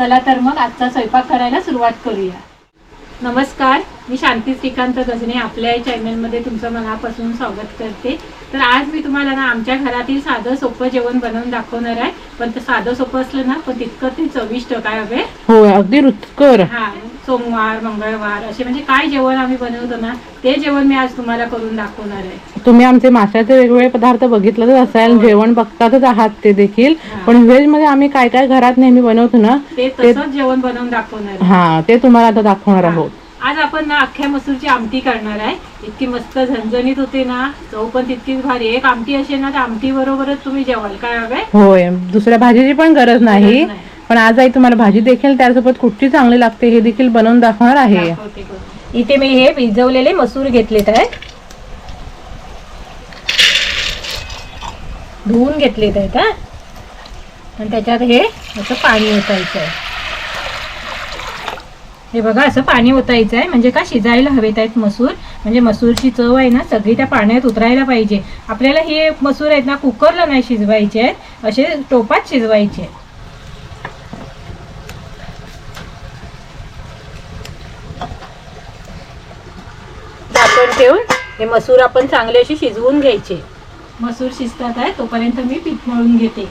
चला तर मग आजचा स्वयंपाक करायला सुरुवात करूया। नमस्कार, मी शांती श्रीकांत गजने आपल्या या चॅनलमध्ये तुमचं मनापासून स्वागत करते। तर आज मी तुम्हाला ना आमच्या घरातील साधं सोपं जेवण बनवून दाखवणार आहे। पण ते साधं सोपं असलं ना पण तितकं ते चविष्ट काय हवे। हो, अगदी रुचकर। हा, सोमवार मंगळवार असे म्हणजे काय जेवण आम्ही बनवतो ना ते जेवण मी आज तुम्हाला करून दाखवणार आहे। तुम्ही आमचे माशाचे वेगवेगळे पदार्थ बघितलंच असाल, जेवण बघतातच आहात ते देखील। पण व्हेज मध्ये आम्ही काय काय घरात नेहमी बनवतो ना ते तसंच जेवण बनवून दाखवणार आहे। हा, ते तुम्हाला आता दाखवणार आहोत। आज आपण ना अख्ख्या मसूरची आमटी करणार आहे। इतकी मस्त झणझणीत होते ना, चव पण तितकीच भारी। एक आमटी असेल ना तर आमटी बरोबरच तुम्ही जेवाल काय हवे। होय, दुसऱ्या भाजीची पण गरज नाही। पण आज आई तुम्हाला भाजी देखील त्यासोबत कुठची चांगली लागते हे देखील बनवून दाखवणार आहे। इथे मी हे भिजवलेले मसूर घेतलेत आहे, धुवून घेतलेत आहेत आणि त्याच्यात हे असं पाणी ओतायचं आहे। हे बघा, असं पाणी ओतायचं आहे म्हणजे का शिजायला हवेत आहेत मसूर। म्हणजे मसूरची चव आहे ना सगळी त्या पाण्यात उतरायला पाहिजे। आपल्याला हे मसूर आहेत ना कुकरला नाही शिजवायचे आहेत, असे टोपात शिजवायचे आहेत। झाकण ठेवून हे मसूर आपण चांगले असे शिजवून घ्यायचे। मसूर शिजतात आहे तोपर्यंत मी पीठ मळून घेते।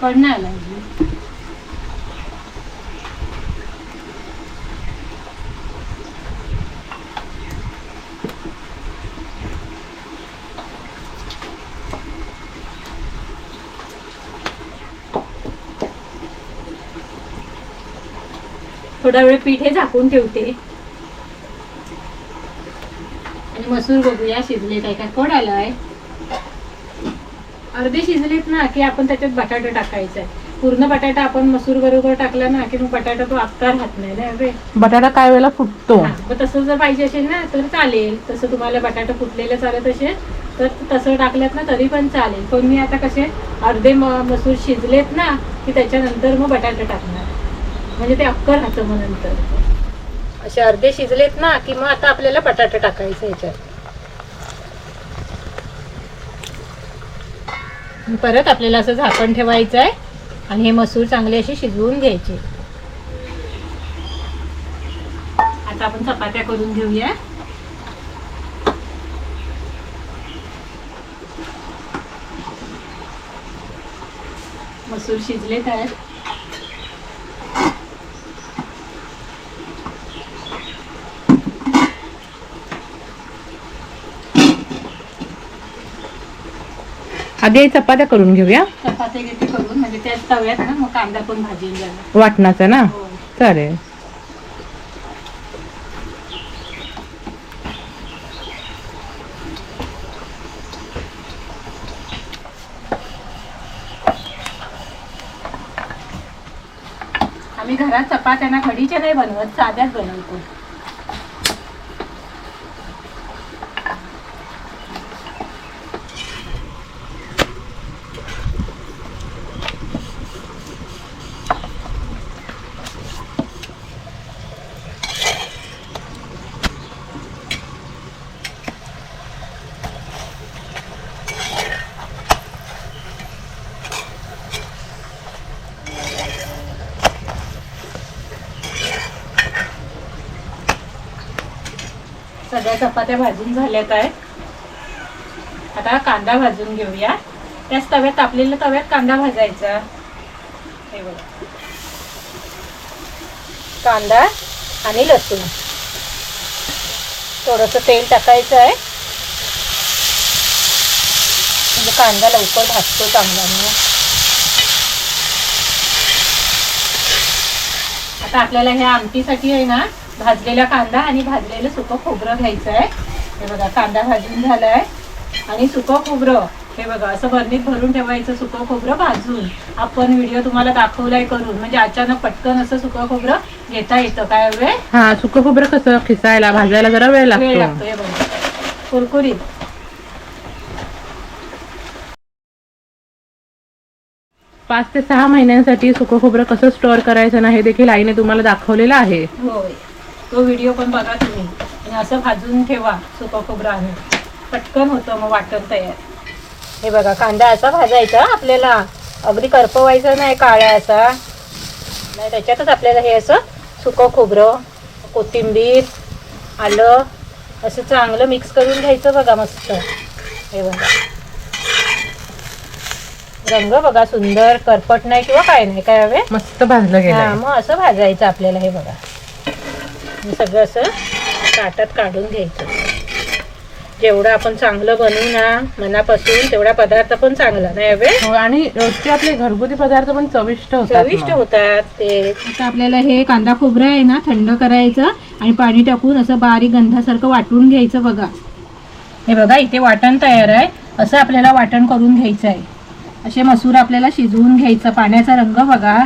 कडनं आला थोडा वेळ पीठ हे झाकून ठेवते आणि मसूर बघूया शिजले काय काय। कोड आलाय, अर्धे शिजलेत ना की आपण त्याच्यात बटाटा टाकायचा आहे। पूर्ण बटाटा आपण मसूर बरोबर टाकला ना की मग बटाटा तो आकार राहत नाही ना। बटाटा काय वेळेला फुटतो, मग तसं जर पाहिजे असेल ना तर चालेल। तसं तुम्हाला बटाटा फुटलेलं चालत असेल तर तसं टाकल्यात ना तरी पण चालेल। पण मी आता कसे अर्धे मसूर शिजलेत ना की त्याच्यानंतर मग बटाटा टाकणार, म्हणजे ते अक्कर राहतं। मग नंतर असे अर्धे शिजलेत ना की मग आता आपल्याला बटाटा टाकायचं ह्याच्यात। परत आपल्याला असं झाकण ठेवायचं आहे आणि हे मसूर चांगले असे शिजवून घ्यायचे। आता आपण चपात्या करून घेऊया। मसूर शिजलेत आहेत, आधी चपात्या करून घेऊया। चपात्या घेते करून म्हणजे त्या तव्यात ना मग कांदा पण भाजून जाणार वाटणाचा ना, चालेल। आम्ही घरात चपात्या ना कढीच्या नाही बनवत, साध्याच बनवतो। सगळ्या चपात्या भाजून झाल्यात आहेत। आता कांदा भाजून घेऊया। त्याच तव्यात तापलेल्या तव्यात कांदा भाजायचा। हे बघा, कांदा आणि लसूण, थोडंसं तेल टाकायचं आहे म्हणजे कांदा लवकर भाजतो चांगला। आता आपल्याला ह्या आमटीसाठी आहे ना भाजलेला कांदा आणि भाजलेलं सुकं खोबरं घ्यायचं आहे। हे बघा, कांदा भाजून झालाय आणि सुकं खोबरं हे बघा असं बरणीत भरून ठेवायचं। सुकं खोबरं भाजून आपण व्हिडिओ तुम्हाला दाखवलाय करून, म्हणजे अचानक पटकन असं सुकं खोबरं घेता येतं काय वेळ। हा, सुकं खोबरं कसं खिसायला भाजायला जरा वेळ लागतो। हे बघा कुरकुरीत। 5 ते 6 महिन्यांसाठी सुकं खोबरं कसं स्टोअर करायचं ना हे देखील आईने तुम्हाला दाखवलेलं आहे. होय, तो व्हिडिओ पण बघा तुम्ही. आणि असं भाजून ठेवा सुकं खोबरं आणून, पटकन होतं मग वाटण तयार. हे बघा, कांदा असा भाजायचा आपल्याला, अगदी करपवायचं नाही काळा असा नाही. त्याच्यातच आपल्याला हे असं सुकं खोबरं, कोथिंबीर, आलं असं चांगलं मिक्स करून घ्यायचं बघा. मस्त हे बघा, रंग बघा सुंदर, करपट नाही किंवा काय नाही, काय हवे मस्त भाजलं गेलं. मग असं भाजायचं आपल्याला. हे बघा, हे सगळं असं ताटात काढून घ्यायचं. जेवढं आपण चांगलं बनवू ना मनापासून तेवढा पदार्थ पण चांगला नाही हवे. आणि रोजचे आपले घरगुती पदार्थ पण चविष्ट होतात ते. आता आपल्याला हे कांदा खोबरं आहे ना थंड करायचं आणि पाणी टाकून असं बारीक गंधासारखं वाटून घ्यायचं बघा. हे बघा, इथे वाटण तयार आहे. असं आपल्याला वाटण करून घ्यायचं आहे. असे मसूर आपल्याला शिजवून घ्यायचं. पाण्याचा रंग बघा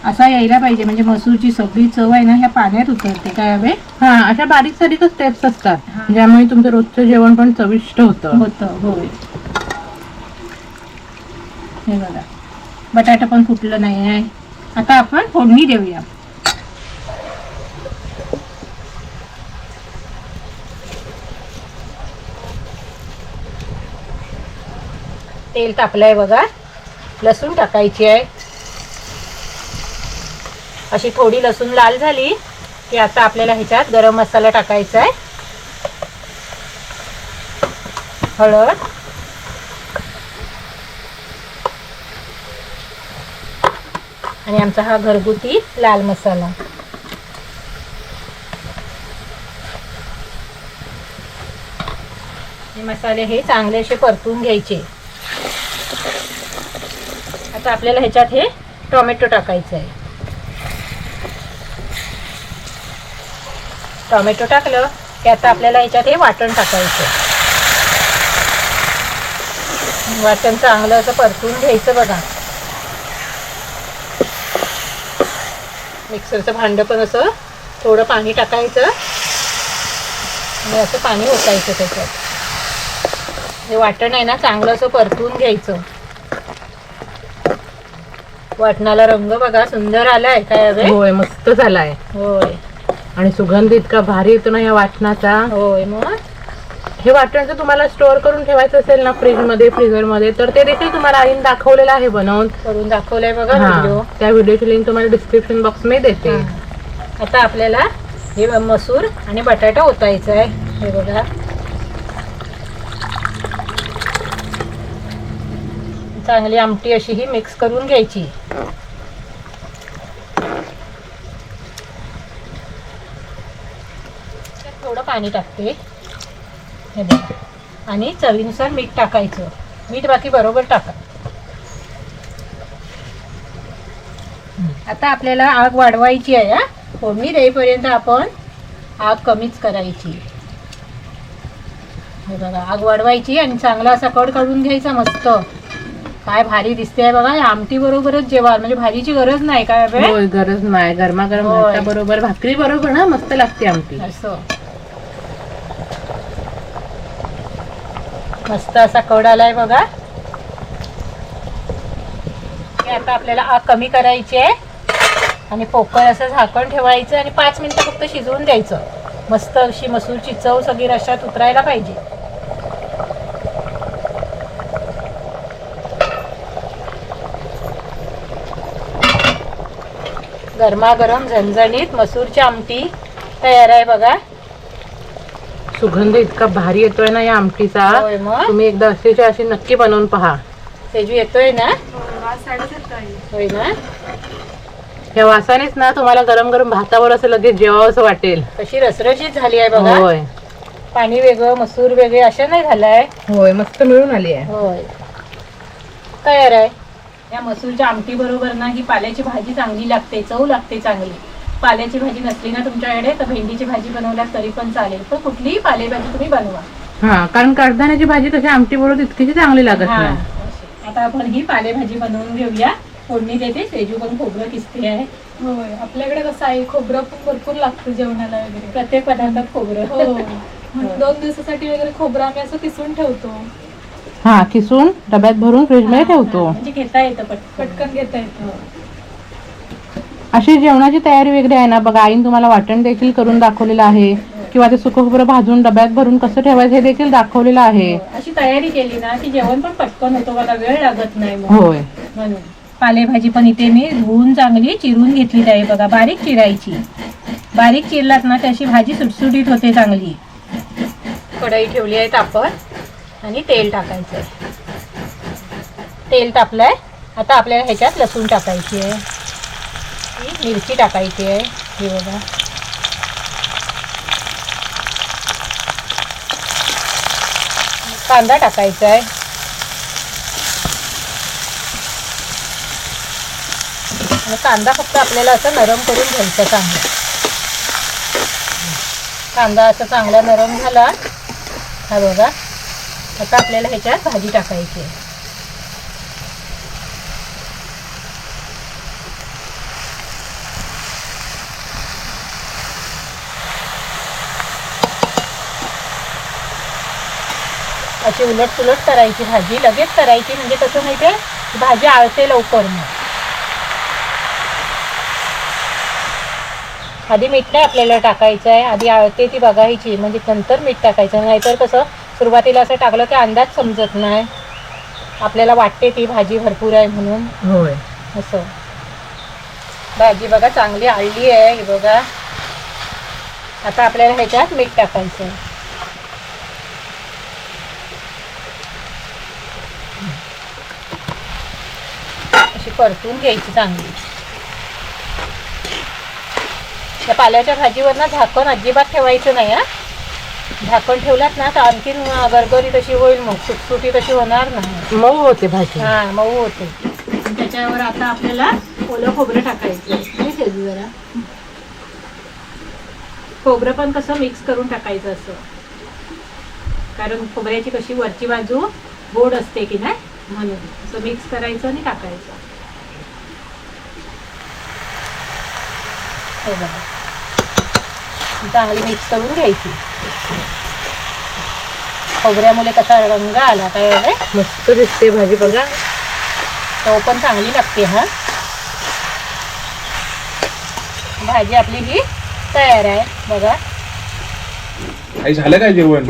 असा यायला पाहिजे, म्हणजे मसूरची सगळी चव आहे ना ह्या पाण्यात उतरते. काय हवे अशा बारीक सारीक स्टेप्स असतात ज्यामुळे तुमचं रोजचं जेवण पण चविष्ट होतं. होय. हे बघा, बटाटा पण फुटलं नाही आहे. आता आपण फोडणी देऊया. तेल तापलंय बघा. लसूण टाकायची आहे. अशी थोडी लसूण लाल झाली की आता आपल्याला ह्याच्यात गरम मसाला टाकायचा आहे. हळद, आणि आमचा हा घरगुती लाल मसाला. हे मसाले हे चांगले असे परतून घ्यायचे. आता आपल्याला ह्याच्यात हे टोमॅटो टाकायचं आहे. टोमॅटो टाकलं की आता आपल्याला ह्याच्यात हे वाटण टाकायचं. वाटण चांगलं असं परतून घ्यायचं बघा. मिक्सरचं भांडं पण असं थोडं पाणी टाकायचं आणि असं पाणी ओतायचं त्याच्यात. हे वाटण आहे ना चांगलं असं परतून घ्यायचं. वाटणाला रंग बघा सुंदर आलाय. काय हवे होय, मस्त झालाय. होय, आणि सुगंध इतका भारी येतो ना या वाटणाचा. होय. मग हे वाटण जर तुम्हाला स्टोअर करून ठेवायचं असेल ना फ्रीजमध्ये, फ्रीझरमध्ये, तर ते देखील तुम्हाला आईने दाखवलेलं आहे, बनवून करून दाखवलंय बघा व्हिडिओ. त्या व्हिडिओची लिंक तुम्हाला डिस्क्रिप्शन बॉक्स मध्ये देते. आता आपल्याला हे मसूर आणि बटाटा ओतायचा आहे. हे बघा, चांगली आमटी अशी ही मिक्स करून घ्यायची. थोडं पाणी टाकते. हे बघा, आणि चवीनुसार मीठ टाकायचं. मीठ बाकी बरोबर टाका. आता आपल्याला आग वाढवायची आहे. फोडणी देईपर्यंत आपण आग कमीच करायची. हे बघा, आग वाढवायची आणि चांगला असा कड काढून घ्यायचा. मस्त काय भारी दिसते बघा. आमटी बरोबरच जेवण, म्हणजे भाजीची गरज नाही. काय होय, गरज नाही. गरमागरम भाता बरोबर, भाकरी बरोबर ना मस्त लागते आमटी. असं मस्त असा कड आलाय बघा. आता आपल्याला आग कमी करायची आहे आणि पोकळ असं झाकण ठेवायचं आणि 5 मिनिटं फक्त शिजवून द्यायचं. मस्त अशी मसूरची चव सगळी रश्श्यात उतरायला पाहिजे. गरमागरम झणझणीत मसूरची आमटी तयार आहे बघा. सुगंध इतका भारी येतोय ना या आमटीचा. तुम्ही एकदा अशीच्या अशी नक्की बनवून पहा. तेजू येतोय ना? होय ना? या वासानेच ना तुम्हाला गरम गरम भातावर असं लगेच जेवावं असं वाटेल. कशी रसरशीत झाली आहे बघा. होय, पाणी वेगळं मसूर वेगळे अशा नाही झालाय. होय, मस्त मिळून आली आहे. होय, तयार आहे. या मसूरच्या आमटी बरोबर ना ही पाल्याची भाजी चांगली लागते, चव लागते चांगली. पाल्याची भाजी नसली ना तुमच्याकडे तर भेंडीची भाजी बनवल्यास तरी पण चालेल, पण कुठलीही पालेभाजी तुम्ही बनवा. कारण कडधान्याची भाजी कशी आमटी बरोबर तितकीशी चांगली लागत नाही. आता आपण ही पालेभाजी बनवून घेऊया. फोडणी देते. सेजू पण खोबरं किसते आहे. होय, आपल्याकडे कसं आहे खोबरं पण भरपूर लागतं जेवणाला वगैरे. प्रत्येक पदार्थात खोबरं. 2 दिवसासाठी वगैरे खोबरं आम्ही असं किसून ठेवतो. हा किसून डब्यात भरून फ्रीज मध्ये ठेवतो. म्हणजे घेता येतं पटकन. पटकन घेता येतं. अशी जेवणाची तयारी वगैरे आहे ना बघा. आईने तुम्हाला वाटण देखील करून दाखवलेलं आहे किंवा ते सुकं खोबरं भाजून डब्यात भरून कसं ठेवायचं हे देखील दाखवलेलं आहे. अशी तयारी केली ना की जेवण पण पटकन होतो बघा, वेळ लागत नाही मग. होय. म्हणून पालेभाजी पण इथे मी धुवून चांगली चिरून घेतली आहे बघा. बारीक चिरायची. बारीक चिरलात ना त्याची भाजी सुटसुटीत होते चांगली. कढई ठेवली आहे तापत आणि तेल टाकायचं. तेल तापलंय. आता आपल्याला ह्याच्यात लसूण टाकायची आहे, मिरची टाकायची आहे. हे बघा, कांदा टाकायचा आहे. आणि कांदा फक्त आपल्याला असं नरम करून घ्यायचं चांगलं. कांदा असं चांगला नरम झाला हा बघा. आता आपल्याला ह्याच्यात भाजी टाकायची आहे. अशी उलट सुलट करायची भाजी, लगेच करायची म्हणजे कसं माहिती आहे भाजी आळते लवकर. मग आधी मीठ नाही आपल्याला टाकायचं आहे, आधी आळते ती बघायची म्हणजे नंतर मीठ टाकायचं. नाहीतर कसं सुरुवातीला असं टाकलं की अंदाज समजत नाही, आपल्याला वाटते ती भाजी भरपूर आहे म्हणून. होय. असं भाजी बघा चांगली आळली आहे ही बघा. आता आपल्याला ह्याच्यात मीठ टाकायचं आहे. अशी परतून घ्यायची चांगली. त्या पाल्याच्या भाजीवर ना झाकण अजिबात ठेवायचं नाही हा. झाकण ठेवलात ना तर आणखीन गरगरीत अशी होईल, मग सुटसुटीत अशी होणार नाही, मऊ होते भाजी. हा मऊ होते. त्याच्यावर आता आपल्याला ओलं खोबरं टाकायचं. नाही शेजू जरा खोबरं पण कसं मिक्स करून टाकायचं असं, कारण खोबऱ्याची कशी वरची बाजू गोड असते की नाही, म्हणून असं मिक्स करायचं आणि टाकायचं. हे बघा चांगली मिक्स करून घ्यायची. खोबऱ्यामुळे कसा रंग आला काय मस्त दिसते भाजी बघा. तो पण चांगली लागते. हा भाजी आपली ही तयार आहे बघा. आई झालं काय जेवण?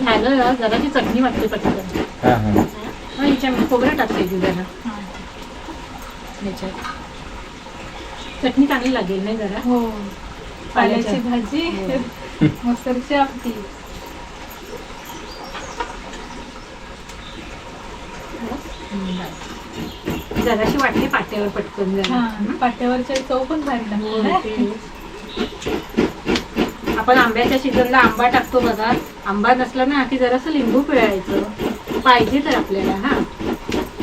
झालं. जराची चटणी वाटते पटकन. हा हा. ह्याच्यामध्ये खोबरं टाकते जरा. ह्याच्यात चटणी चांगली लागेल नाही जरा. हो, पाल्याची भाजी, मस्तरची आमटी. जराशी वाटते पाट्यावर पटकन जरा. पाट्यावरच्या चव पण भारी लागते. आपण आंब्याच्या सीझनला आंबा टाकतो बघा. आंबा नसला ना की जरासं लिंबू पिळायचं पाहिजे तर आपल्याला. हा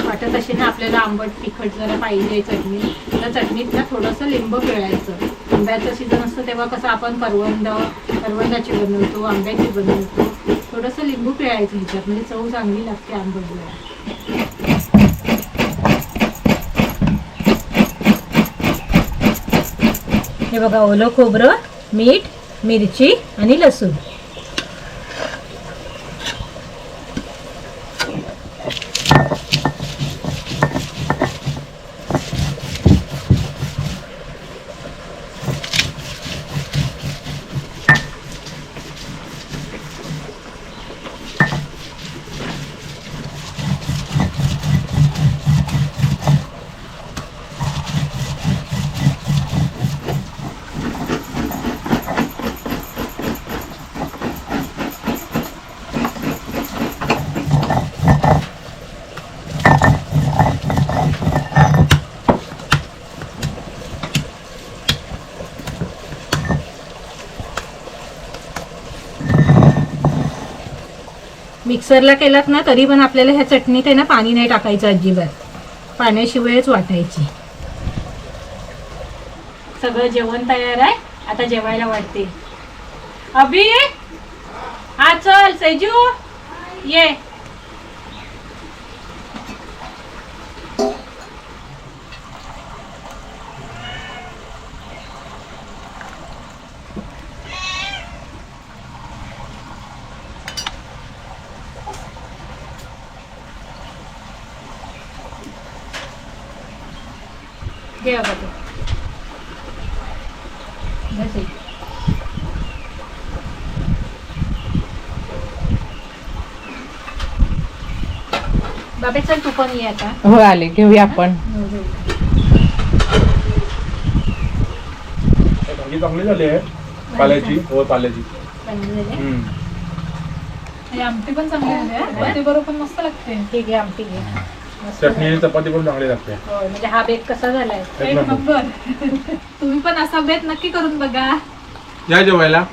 वाटत अशी ना आपल्याला आंबट तिखट जरा पाहिजे चटणी, तर चटणीत ना थोडंसं लिंबू पिळायचं. आंब्याचं सीझन असतं तेव्हा कसं आपण करवंदाची बनवतो, आंब्याची बनवतो. थोडंसं लिंबू पिळायचं ह्याच्यात म्हणजे चव चांगली लागते आंबट गोळा. हे बघा ओलं खोबरं, मीठ, मिरची आणि लसूण. मिक्सरला केलात ना तरी पण आपल्याला ह्या चटणीत आहे ना पाणी नाही टाकायचं अजिबात. पाण्याशिवायच वाटायची. सगळं जेवण तयार आहे. आता जेवायला वाटते. अभि हा चल सेजू ये. घे बाबा तू. बस हे. बाबे चल तू पण ये आता. हो आले घेऊया आपण. भाजी चांगली झाली आहे पाल्याची. हो पाल्याची. चांगली झाली. आणि आमटी पण चांगली झाली आहे. चपाती बरोबर पण मस्त लागते. ठीक आहे आमटी घे. मस्त चटणी आणि झाली. चपाती पण चांगली लागते. हो, म्हणजे हा बेत कसा झालाय. एक एक नंबर. नंबर. तुम्ही पण असा बेत नक्की करून बघा. या जेवायला.